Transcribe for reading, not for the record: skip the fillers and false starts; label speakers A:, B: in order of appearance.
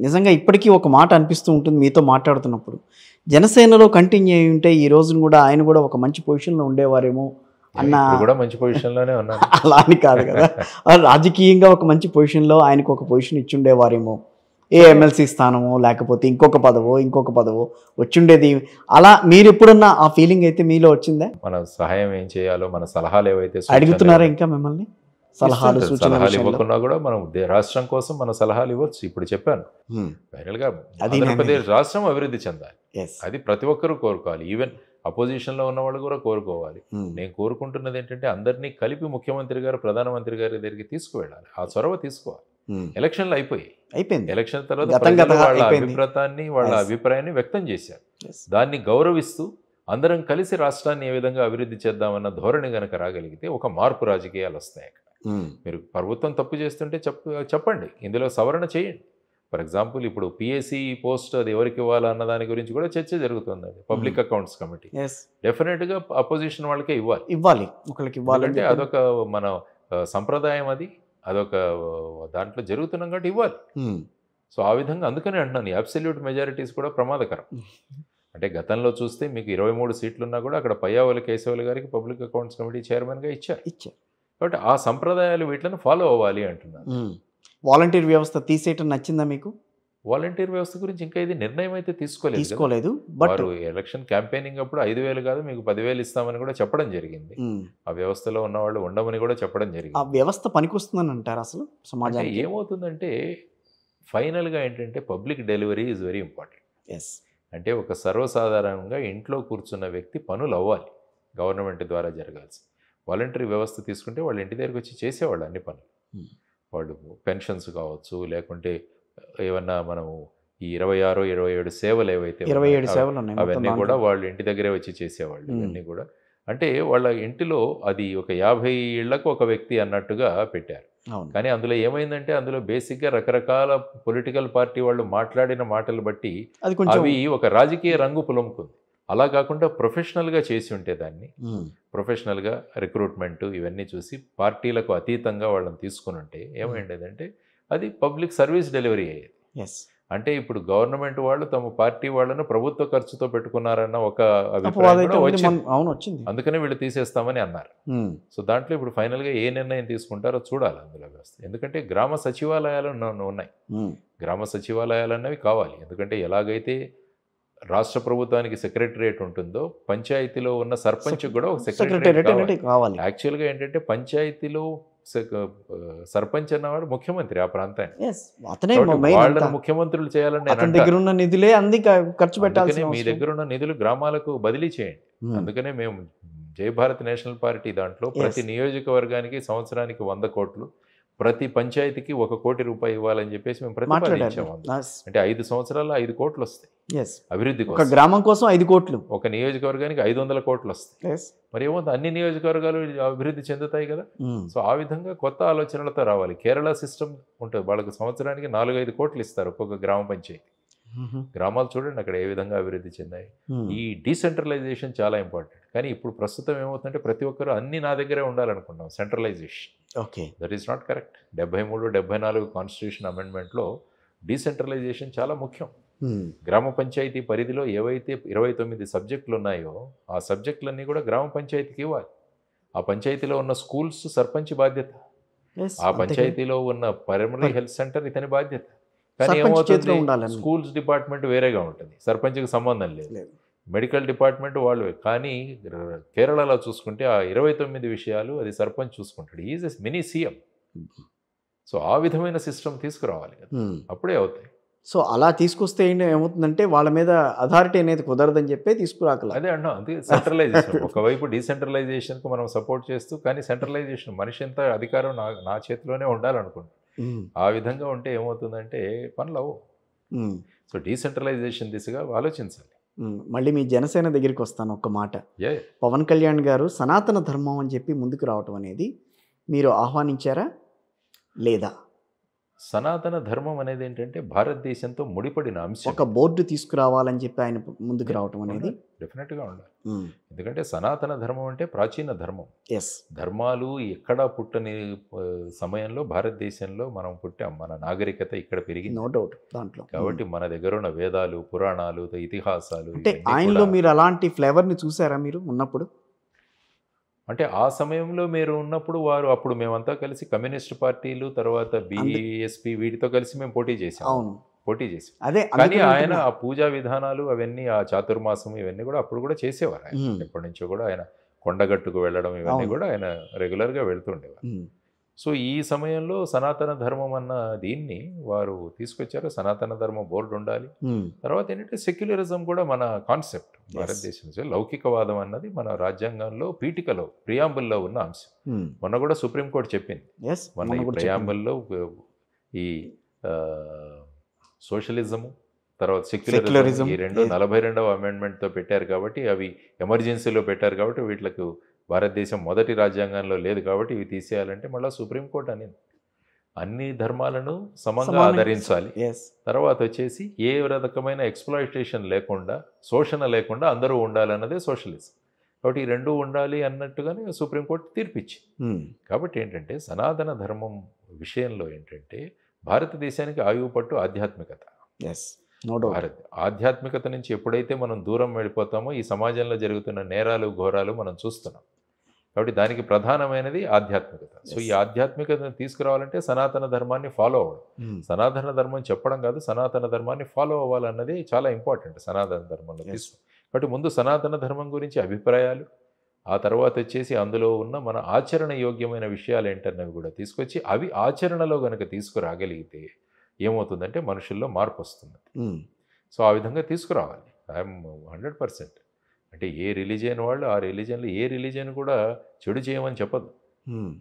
A: నిజంగా ఇప్పటికీ ఒక మాట అనిపిస్తూ ఉంటుంది మీతో మాట్లాడుతున్నప్పుడు. జనసేనలో కంటిన్యూ అయ్యి ఉంటే ఈ రోజున కూడా ఆయన కూడా ఒక మంచి పొజిషన్‌లో ఉండేవారేమో అన్న
B: ఇప్పుడు కూడా మంచి పొజిషన్‌లోనే ఉన్నాను.
A: అలా అని కాదు కదా! రాజకీయంగా ఒక మంచి పొజిషన్‌లో ఆయనకు ఒక పొజిషన్ ఇచ్చుండేవారేమో. ఏ ఎమ్మెల్సీ స్థానమో లేకపోతే ఇంకొక పదవో వచ్చుండేది. అలా మీరెప్పుడన్నా ఆ ఫీలింగ్ అయితే మీలో వచ్చిందా?
B: మన సహాయం ఏం చేయాలో, మన సలహాలు ఏవైతే
A: అడుగుతున్నారా ఇంకా మిమ్మల్ని? సలహాలు, సూచనల
B: సలహాలు
A: విషయంలో?
B: ఇవ్వకున్నా కూడా మనం రాష్ట్రం కోసం మన సలహాలు ఇవ్వచ్చు. ఇప్పుడు చెప్పాను
A: హ్మ్.
B: ఫైనల్గా
A: అది
B: ఆంధ్రప్రదేశ్ రాష్ట్రం అభివృద్ధి చెందాలి.
A: Yes.
B: అది ప్రతి ఒక్కరూ కోరుకోవాలి. ఈవెన్ అపోజిషన్లో ఉన్న వాళ్ళు కూడా కోరుకోవాలి.
A: Hmm.
B: నేను కోరుకుంటున్నది ఏంటంటే అందరినీ కలిపి ముఖ్యమంత్రి గారు, ప్రధానమంత్రి గారి దగ్గరికి తీసుకువెళ్ళాలి. ఆ చొరవ తీసుకోవాలి.
A: Hmm.
B: ఎలక్షన్లు అయిపోయాయి.
A: అయిపోయింది.
B: ఎలక్షన్ తర్వాత
A: గతం
B: ప్రజలు
A: గతం
B: వాళ్ళ
A: అయిపోయింది.
B: అభిప్రాయాన్ని, వాళ్ళ
A: Yes.
B: అభిప్రాయాన్ని వ్యక్తం చేశారు.
A: Yes.
B: దాన్ని గౌరవిస్తూ అందరం కలిసి రాష్ట్రాన్ని ఏ విధంగా అభివృద్ధి చేద్దామన్న ధోరణి గనక రాగలిగితే ఒక మార్పు రాజకీయాలు వస్తాయి. అక్కడ
A: Hmm.
B: మీరు ప్రభుత్వం తప్పు చేస్తుంటే చెప్పండి, ఇందులో సవరణ చేయండి. ఫర్ ఎగ్జాంపుల్ ఇప్పుడు పిఎస్సి పోస్ట్ అది ఎవరికి ఇవ్వాలా అన్న దాని గురించి కూడా చర్చ జరుగుతుంది. Public accounts committee
A: Yes.
B: డెఫినెట్గా అపోజిషన్ వాళ్ళకే ఇవ్వాలి.
A: ఒకరికి ఇవ్వాలంటే
B: ఎందుకంటే అదొక మన సంప్రదాయం, అదొక దాంట్లో జరుగుతున్నాం కాబట్టి ఇవ్వాలి. సో ఆ విధంగా అందుకనే అంటున్నాను అబ్సల్యూట్ మెజారిటీస్ కూడా ప్రమాదకరం. అంటే గతంలో చూస్తే మీకు 23 సీట్లున్నా కూడా అక్కడ పయ్యావలి కేశవులు గారికి పబ్లిక్ అకౌంట్స్ కమిటీ చైర్మన్గా ఇచ్చారు. కాబట్టి ఆ సంప్రదాయాలు వీటిని ఫాలో అవ్వాలి అంటున్నాను.
A: వాలంటీర్ వ్యవస్థ తీసేయటం నచ్చిందా మీకు?
B: వాలంటీర్ వ్యవస్థ గురించి ఇంకా ఇది నిర్ణయం అయితే
A: తీసుకోలేదు.
B: వారు ఎలక్షన్ క్యాంపెయినింగ్ అప్పుడు 5,000 కాదు మీకు 10,000 ఇస్తామని కూడా చెప్పడం జరిగింది. ఆ వ్యవస్థలో ఉన్న వాళ్ళు ఉండమని కూడా చెప్పడం
A: ఆ
B: జరిగింది.
A: వ్యవస్థ పనికొస్తుందని అంటారు అసలు
B: అంటే
A: సమాజానికి?
B: ఏమవుతుందంటే ఫైనల్గా ఏంటంటే public delivery is very important.
A: Yes.
B: అంటే ఒక సర్వసాధారణంగా ఇంట్లో కూర్చున్న వ్యక్తి పనులు అవ్వాలి, గవర్నమెంట్ ద్వారా జరగాల్సి. వాలంటరీ వ్యవస్థ తీసుకుంటే వాళ్ళ ఇంటి దగ్గరికి వచ్చి చేసేవాళ్ళు అన్ని పనులు. వాళ్ళు పెన్షన్స్ కావచ్చు, లేకుంటే ఏమన్నా మనము ఈ 26, 27 సేవలు ఏవైతే
A: 27 సేవలు ఉన్నాయి
B: అవన్నీ కూడా వాళ్ళు ఇంటి దగ్గరే వచ్చి చేసేవాళ్ళు. ఇవన్నీ కూడా అంటే వాళ్ళ ఇంటిలో అది ఒక 50 ఇళ్లకు ఒక వ్యక్తి అన్నట్టుగా పెట్టారు. కానీ అందులో ఏమైందంటే అందులో బేసిక్గా రకరకాల పొలిటికల్ పార్టీ వాళ్ళు మాట్లాడిన మాటలు బట్టి అవి ఒక రాజకీయ రంగు పులుముకుంది. అలా కాకుండా ప్రొఫెషనల్గా చేసి ఉంటే దాన్ని ప్రొఫెషనల్గా రిక్రూట్మెంట్ ఇవన్నీ చూసి పార్టీలకు అతీతంగా వాళ్ళని తీసుకుని ఉంటే ఏమైండేదంటే అది పబ్లిక్ సర్వీస్ డెలివరీ అయ్యేది. అంటే ఇప్పుడు గవర్నమెంట్ వాళ్ళు తమ పార్టీ వాళ్ళను ప్రభుత్వ ఖర్చుతో పెట్టుకున్నారన్న ఒక అభిప్రాయం వచ్చింది. అందుకనే వీళ్ళు తీసేస్తామని అన్నారు. సో దాంట్లో ఇప్పుడు ఫైనల్గా ఏ నిర్ణయం తీసుకుంటారో చూడాలి అందులో వ్యవస్థ. ఎందుకంటే గ్రామ సచివాలయాలు ఉన్నాయి. గ్రామ సచివాలయాలు అన్నవి కావాలి. ఎందుకంటే ఎలాగైతే రాష్ట్ర ప్రభుత్వానికి సెక్రటరియట్ ఉంటుందో పంచాయతీలో ఉన్న సర్పంచ్ కూడా ఒక సెక్రటరియట్ కావాలి. యాక్చువల్గా ఏంటంటే పంచాయతీలో సర్పంచ్ అన్నవాడు ముఖ్యమంత్రి ఆ ప్రాంతానికి. వాళ్ళని ముఖ్యమంత్రులు చేయాలని
A: ఖర్చు పెట్టాలి.
B: మీ దగ్గర ఉన్న నిధులు గ్రామాలకు బదిలీ చేయండి. అందుకనే మేము జై భారత్ నేషనల్ పార్టీ దాంట్లో ప్రతి నియోజకవర్గానికి సంవత్సరానికి 100 కోట్లు, ప్రతి పంచాయతీకి 1 కోటి రూపాయలు ఇవ్వాలని చెప్పేసి మేము ప్రతిపాదించాము. అంటే 5 సంవత్సరాల్లో 5 కోట్లు వస్తాయి అభివృద్ధి కోసం.
A: ఒక గ్రామం కోసం 5 కోట్లు,
B: ఒక నియోజకవర్గానికి 500 కోట్లు వస్తాయి. మరి ఏమవుతుంది, అన్ని నియోజకవర్గాలు అభివృద్ధి చెందుతాయి కదా. సో ఆ విధంగా కొత్త ఆలోచనలతో రావాలి. కేరళ సిస్టమ్ ఉంటుంది, వాళ్ళకి సంవత్సరానికి 4-5 కోట్లు ఇస్తారు ఒక్కొక్క గ్రామ పంచాయతీ. గ్రామాలు చూడండి అక్కడ ఏ విధంగా అభివృద్ధి చెందాయి. ఈ డీసెంట్రలైజేషన్ చాలా ఇంపార్టెంట్. కానీ ఇప్పుడు ప్రస్తుతం ఏమవుతుందంటే ప్రతి ఒక్కరు అన్ని నా దగ్గరే ఉండాలనుకుంటాం. Centralisation that is not correct. 73, 74 constitution అమెండ్మెంట్లో డీసెంట్రలైజేషన్ చాలా ముఖ్యం. గ్రామ పంచాయతీ పరిధిలో ఏవైతే 29 సబ్జెక్టులు ఉన్నాయో ఆ సబ్జెక్టులన్నీ కూడా గ్రామ పంచాయతీకి ఇవ్వాలి. ఆ పంచాయతీలో ఉన్న స్కూల్స్ సర్పంచ్ బాధ్యత, ఆ పంచాయతీలో ఉన్న ప్రైమరీ హెల్త్ సెంటర్ ఇతని బాధ్యత. కానీ ఏమవుతుంది, స్కూల్స్ డిపార్ట్మెంట్ వేరేగా ఉంటుంది, సర్పంచ్కి సంబంధం లేదు. మెడికల్ డిపార్ట్మెంట్ వాళ్ళు. కానీ కేరళలో చూసుకుంటే ఆ 29 విషయాలు అది సర్పంచ్ చూసుకుంటాడు. Is a mini CM. So ఆ విధమైన సిస్టమ్ తీసుకురావాలి కదా, అప్పుడే అవుతాయి.
A: సో అలా తీసుకొస్తే ఏమవుతుందంటే వాళ్ళ మీద అథారిటీ అనేది కుదరదని చెప్పి తీసుకురాకల.
B: అదే అంటాం, అంతే సెంట్రలైజేషన్. ఒకవైపు డీసెంట్రలైజేషన్కు మనం సపోర్ట్ చేస్తూ, కానీ సెంట్రలైజేషన్ మనిషి ఎంత అధికారం నా చేతిలోనే ఉండాలనుకుంటాం. ఆ విధంగా ఉంటే ఏమవుతుందంటే పనులు అవ్వవు. సో డీసెంట్రలైజేషన్ దిశగా ఆలోచించాలి.
A: మళ్ళీ మీ జనసేన దగ్గరికి వస్తాను. ఒక్క మాట, పవన్ కళ్యాణ్ గారు సనాతన ధర్మం అని చెప్పి ముందుకు రావటం అనేది మీరు ఆహ్వానించారా లేదా?
B: సనాతన ధర్మం అనేది ఏంటంటే భారతదేశంతో ముడిపడిన అంశం.
A: ఒక బోర్డు తీసుకురావాలని చెప్పి ఆయన ముందుకు రావటం అనేది
B: డెఫినెట్గా ఉండాలి. ఎందుకంటే సనాతన ధర్మం అంటే ప్రాచీన ధర్మం.
A: ఎస్,
B: ధర్మాలు ఎక్కడా పుట్టని సమయంలో భారతదేశంలో మనం పుట్టాం. మన నాగరికత ఇక్కడ పెరిగింది,
A: నో డౌట్ దాంట్లో.
B: కాబట్టి మన దగ్గర ఉన్న వేదాలు, పురాణాలు, ఇతిహాసాలు,
A: అంటే
B: ఇవన్నీ
A: ఆయనలో
B: కూడా-
A: మీరు అలాంటి ఫ్లేవర్ని చూసారా మీరు ఉన్నప్పుడు?
B: అంటే ఆ సమయంలో మీరు ఉన్నప్పుడు అప్పుడు మేమంతా కలిసి కమ్యూనిస్ట్ పార్టీలు, తర్వాత బీఎస్పీ వీటితో కలిసి మేము పోటీ చేసాం.
A: అవును, అదే
B: కానీ
A: అందుకే
B: ఆయన
A: అంటున్నా.
B: ఆ పూజా విధానాలు అవన్నీ, ఆ చాతుర్మాసం ఇవన్నీ కూడా అప్పుడు కూడా చేసేవారు. ఆయన ఎప్పటి నుంచో కూడా ఆయన కొండగట్టుకు వెళ్ళడం ఇవన్నీ
A: అవును.
B: కూడా ఆయన రెగ్యులర్గా వెళ్తుండేవారు.
A: ఉమ్,
B: సో ఈ సమయంలో సనాతన ధర్మం అన్న దీన్ని వారు తీసుకొచ్చారు. సనాతన ధర్మ బోర్డు ఉండాలి.
A: ఉమ్,
B: తర్వాత ఏంటంటే సెక్యులరిజం కూడా మన కాన్సెప్ట్ భారతదేశంలో. లౌకికవాదం అన్నది మన రాజ్యాంగంలో పీఠికలో ప్రియాంబుల్లో ఉన్న అంశం.
A: ఉమ్,
B: మొన్న కూడా సుప్రీంకోర్టు చెప్పింది.
A: ఎస్,
B: మొన్న
A: మొన్న
B: ఈ
A: కూడా చెప్పింది.
B: ప్రియాంబుల్లో ఈ సోషలిజము, తర్వాత
A: Secularism,
B: సెక్యులరిజం ఈ రెండు
A: yes.
B: 42వ అమెండ్మెంట్తో పెట్టారు కాబట్టి, అవి ఎమర్జెన్సీలో పెట్టారు కాబట్టి, వీటికి భారతదేశం మొదటి రాజ్యాంగంలో లేదు కాబట్టి ఇవి తీసేయాలంటే మళ్ళీ సుప్రీంకోర్టు అనేది అన్ని ధర్మాలను సమంగా
A: సమానంగా-
B: ఆదరించాలి.
A: ఎస్,
B: తర్వాత వచ్చేసి ఏ రకమైన ఎక్స్‌ప్లాయిటేషన్ లేకుండా, శోషణ లేకుండా అందరూ ఉండాలన్నదే సోషలిజం. కాబట్టి ఈ రెండు ఉండాలి అన్నట్టుగానే సుప్రీంకోర్టు తీర్పిచ్చింది.
A: ఉమ్,
B: కాబట్టి ఏంటంటే సనాతన ధర్మం విషయంలో ఏంటంటే భారతదేశానికి ఆయువు పట్టు ఆధ్యాత్మికత.
A: Yes, no doubt.
B: ఆధ్యాత్మికత నుంచి ఎప్పుడైతే మనం దూరం వెళ్ళిపోతామో ఈ సమాజంలో జరుగుతున్న నేరాలు, ఘోరాలు మనం చూస్తున్నాం. కాబట్టి దానికి ప్రధానమైనది ఆధ్యాత్మికత. సో ఈ ఆధ్యాత్మికతను తీసుకురావాలంటే సనాతన ధర్మాన్ని ఫాలో అవ్వడం.
A: ఉమ్,
B: సనాతన ధర్మం చెప్పడం కాదు, సనాతన ధర్మాన్ని ఫాలో అవ్వాలన్నది చాలా ఇంపార్టెంట్ సనాతన ధర్మంలో
A: Yes.
B: తీసుకు. కాబట్టి ముందు సనాతన ధర్మం గురించి అభిప్రాయాలు, ఆ తర్వాత వచ్చేసి అందులో ఉన్న మన ఆచరణ యోగ్యమైన విషయాలు ఏంటన్నవి కూడా తీసుకొచ్చి అవి ఆచరణలో కనుక తీసుకురాగలిగితే ఏమవుతుందంటే మనుషుల్లో మార్పు వస్తుంది.
A: ఉమ్,
B: సో ఆ విధంగా తీసుకురావాలి. ఐఎమ్ 100%. అంటే ఏ రిలీజియన్ వాళ్ళు ఆ రిలీజియన్లో ఏ రిలీజియన్ కూడా చెడు చేయమని చెప్పదు.
A: ఉమ్,